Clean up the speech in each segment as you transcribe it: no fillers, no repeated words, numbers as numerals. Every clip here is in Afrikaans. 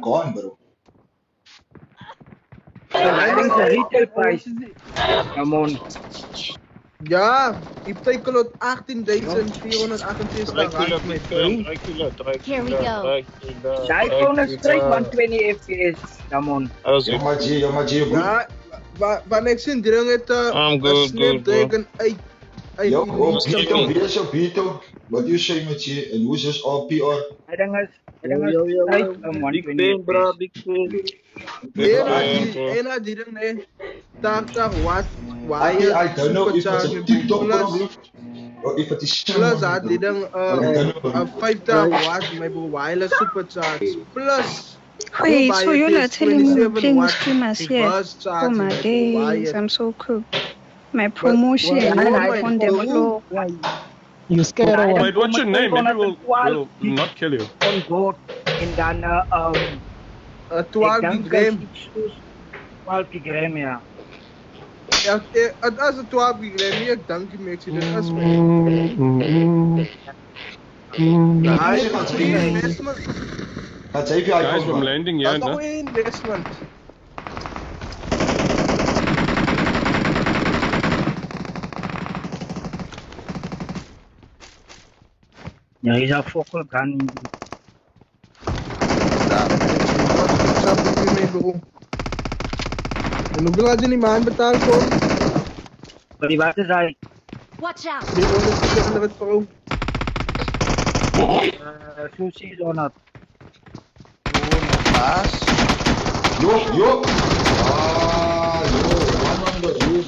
gone, bro. I think the retail price. Come on. Ja, Iptaikolot 18.468 rand, my bro. Here we go. The iPhone is straight 120 FPS. Come on. Yo, my G, bro. Ja, wanneer ik zie drang het I'm good, Snapdragon 8. Yo, Yo, Beto, wie is jouw Beto? Wat doe je met je? En hoe is het al PR? I think it's straight Big 120 fan, bro. FPS. Big fan. Ena dirang ne. Tak what? I don't know if it's a supercharger TikTok, plus bro. Or if it is plus had dirang bro. 50 watt my bro wireless supercharge plus. Wait, so you're not telling me you're 27 playing watt streamers yet? reverse Oh charging, my my bro, days, wired. I'm so cooked. My promotion on the block. You scared or what? Wait, what's your name? Maybe we'll not kill you. On God. En dan, 12 gig RAM. 12 gig RAM, ja. Ja, het is een 12 gig RAM, ik dank je mensen, dit is mij. Ja, Guys, het is een investment. Gaat ze even Guys, I'm iPhone, landing Dat here. is No? toch een investment. Ja, je zou fokken gaan. Snap ik weer mee, bro. En hoeveel had je die maand betaald voor? Maar die water zei, Watch out! 300 bro. Sushi is on het. Yo. Ah, yo. One on the roof,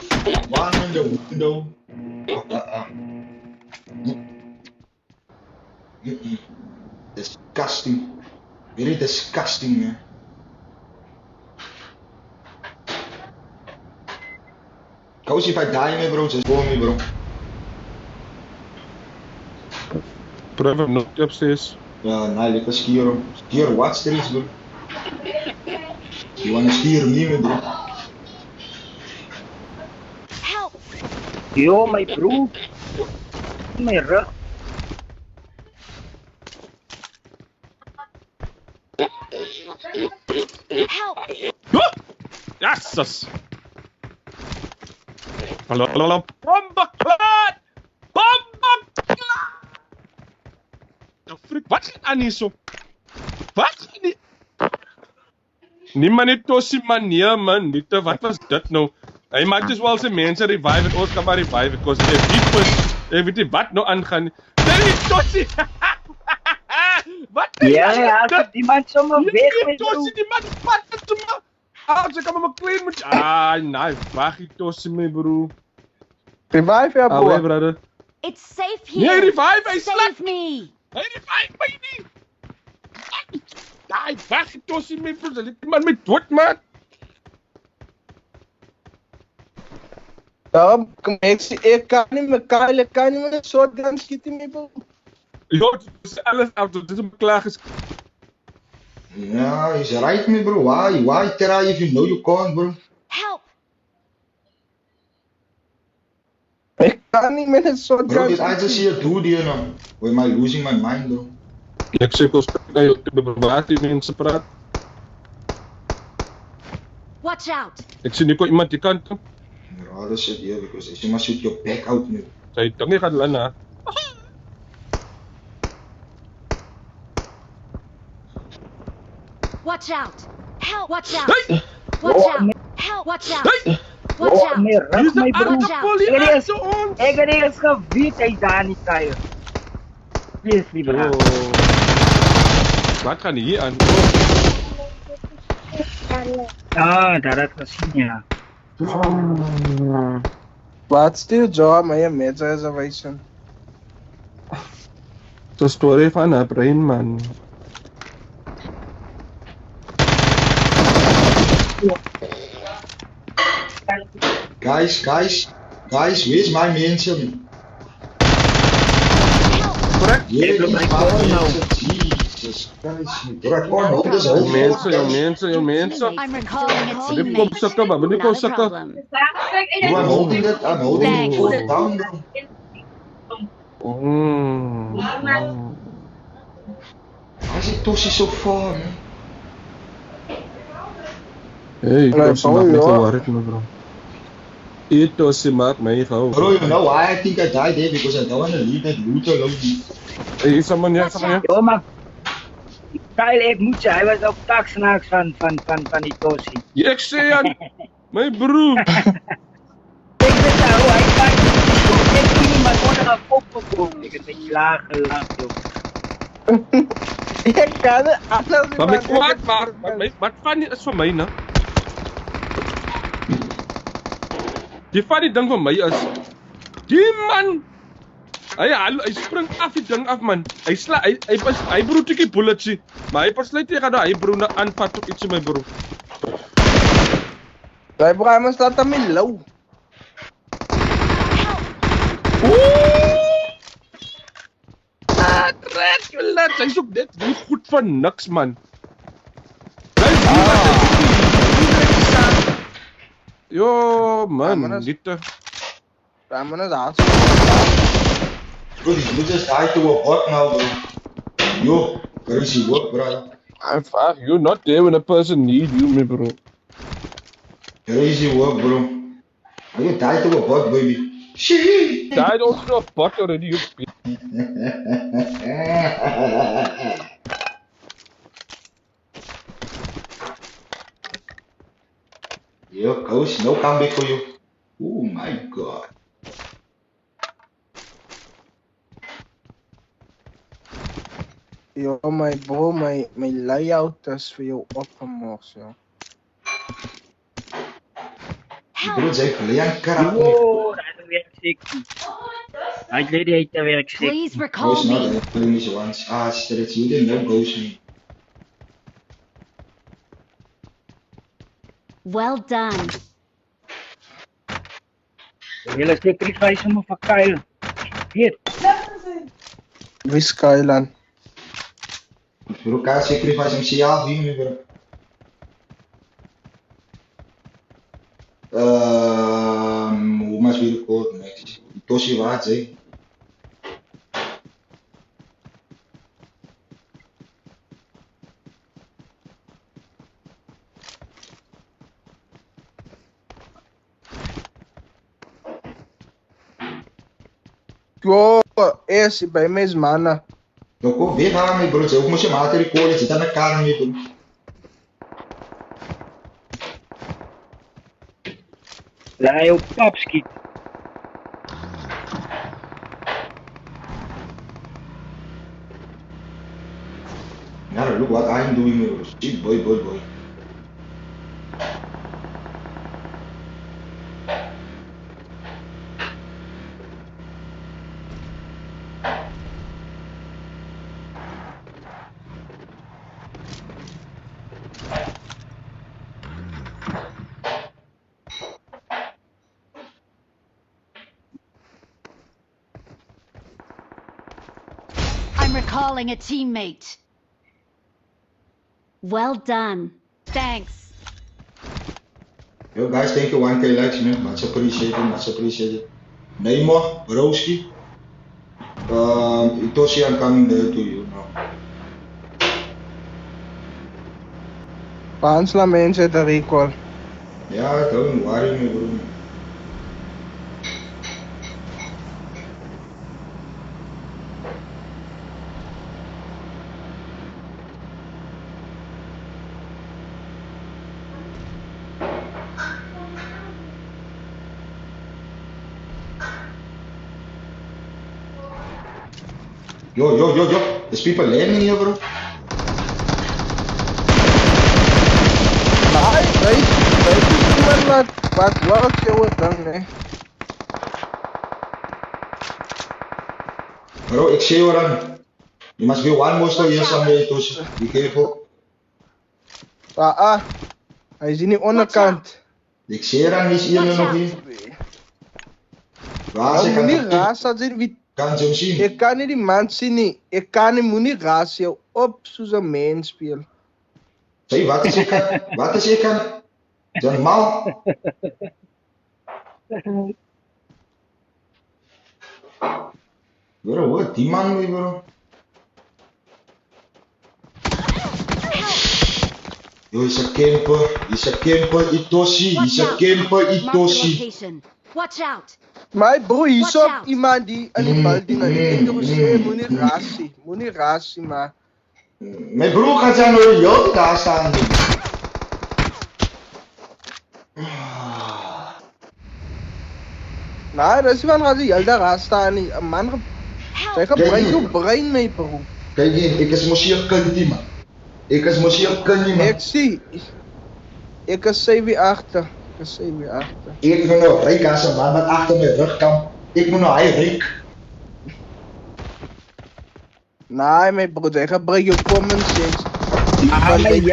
one on the window. Disgusting. Very disgusting, man. Coach, if I die, me, bro, just call me, bro. Trevor, not upstairs. Nah, lekker skier. Skier what streets, bro? You wanna steer me, bro? Help! Yo, my bro. My rug. Help! Ah! Yes! Hallo. Bomberklaar! Nou, freak, wat is aan hier zo? Wat? Niemand het tossie manier, man. Wat was dit nou? Hy maak dus wel sy mense revive het, ons kan maar revive het, cause ek weet nie wat nou aangaan nie. Dit is tossie! Wat? Ja, als die man zomaar weg Die met tossie, die man vat het sommer. Als ek hom maar klein moet... nee, wag die tossie my bro. Revive ja, Allee, bro. brother. It's safe Nee, here! revive, hy slap! Save me! Hy revive my nie! Nee, wag die tossie my bro, sal die man my dood maak. Ja, ik kan niet met een shotgun schieten, me, bro. Jo, dit is alles af, dit is om klaar geschiet. Yeah, he's right, me, bro. Why try if you know you can't, bro? Help! Ik kan niet met een Bro, shotgun did I just see a dude here now? Or am I losing my mind, bro? Ek sê kos na jou wat die mense praat. Watch out! Ek sien nie kon iemand die kant toe. Rather sit here because if you must shoot your back out, me. Sy dink nie gaan land na. Watch out! Help! Watch out! Hey! Watch out! Help! Watch out! Hey! Watch Oh, out! my rug, Dis my 'n bro. aardappel hier Serieus? agter ons. Ek het eers geweet hy daar nie kry. Seriously, bro. Wat gaan hier aan? Daar het gezien, ja. What's the job, my major reservation? Dis 'n storie van 'n brein man. Guys, where's my mansion? Korrek? Yeah, look he's like my Paul now. mansion. Jesus Christ, bro. I can't hold this Jou whole mense, jou mense, jou mense. I'm recalling a Wanneer kom teammate. sukkel, maar wanneer kom Not a sukkel? problem. Bro, I'm holding Thanks. it for down, bro. Mm. 'Why is it Toshi so far, man? Hey, Nee, Tosi bro, maak net ja. worried me bro. Tosi maak my gehou. Bro, you know why I think I died there? Because I don't want to leave that looter alone. Hey, someone here, Watch someone here. out! Ja, maar Kyle, ik moet zeggen, hij was ook taksnaaks van die Tosi. Ek sê aan my broer. Ik weet nou hoe hij kijkt. Ik zie iemand onder een kop gekomen. Ik heb een beetje laag gelachen, joh. Ik kan het anders Maar my niet kwaad maak, wat van is vir my, né? Die funny ding vir my is die man hy spring af die ding af man. Hy broer tikkie bulletjie, maar hy besluit hy gaan hy broer aanvat of iets in my broer. Wij brengen staat aan mijn low. Dracula, hy's ook net nie goed vir niks man. Yo man, dit Brengen het aan. Bro, these looters died to a bot now, bro. Yo, crazy work, bro. fuck, you're not there when a person need you, my bro. Crazy work, bro. Are you died to a bot, baby? Shit. Died also a bot already, you bitch. Yo, coach, no comeback for you. Oh my god. Yo, my bro, my layout is voor jou opgemorst, joh. Bro, jy klein krap nie. Wow, dat werkt zeker. Hij deed het te werk zeker. Please No, recall it's not me. happening this once. Ah, stretch, you didn't know ghost me. Well done. Jullie sacrifice hem voor Kyle. Hier. Wie is Skyland? Bro, kan sacrifice himself hier, bro. Hoe must we record next? Toshi wat, hè? Yo, esse bij mij is mannen. Eu vou ver lá, meu bro. Eu vou chamar aquele cole, você tá na cara, meu bro. Laat hij op pap schieten. Now look what I'm doing, meu bro. Shit, boy. I'm recalling a teammate. Well done. Thanks. Yo, guys, thank you 1K likes, man. Much appreciated. Neymar, Broski. Itoshi, I'm coming there to you now. Paans la mensen de recall. Yeah, don't worry, meu bro. Yo. There's people landing here, bro. Nee, weet iemand wat jou dan, hè? Bro, ik zie je dan. You must be one more store here somewhere, Toshi. Be careful. Hij is in die onderkant. Ik zie je dan, is hier nog hier. Waar Hij ze moet niet kan raas zien wie. kan ze hem zien? Ik kan niet die man zien nie. Ik kan niet moet niet raas jou op soos 'n mens speel. Zeg, wat is je kan? Wat is je kan? Zijn mal. Bro, wat? Die man weer, bro. Yo, is een camper. Is een camper Itoshi. Watch Is een out. camper Mark the Itoshi. location. Watch out. Maar bro, hier Watch zo out. iemand die animal die nou niet door ze moet niet rasie maar. Mijn broer gaat zijn door jou daar staan. Nou, dat is van als je daar gaat staan niet. Een man Help. zij gebruikt je brein mee bro. Kijk hier, ik is misschien kundig man. Ik is misschien kundig man. Ik zie. Ik is 7 achter. Ik moet nou rijk als een man met achter mijn rug kan. Ik moet nou hij rijk. Nee, mijn bro, zij gebruikt je common sense. Ah, maar ja, weet je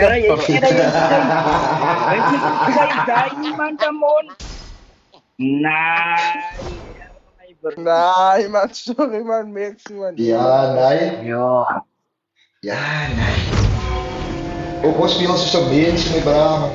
daar iemand aan mon? Nee, man, sorry man, merci man. Ja, nee. Ja. Ja, nee. Ook was spelen ze zo mensen met bramen.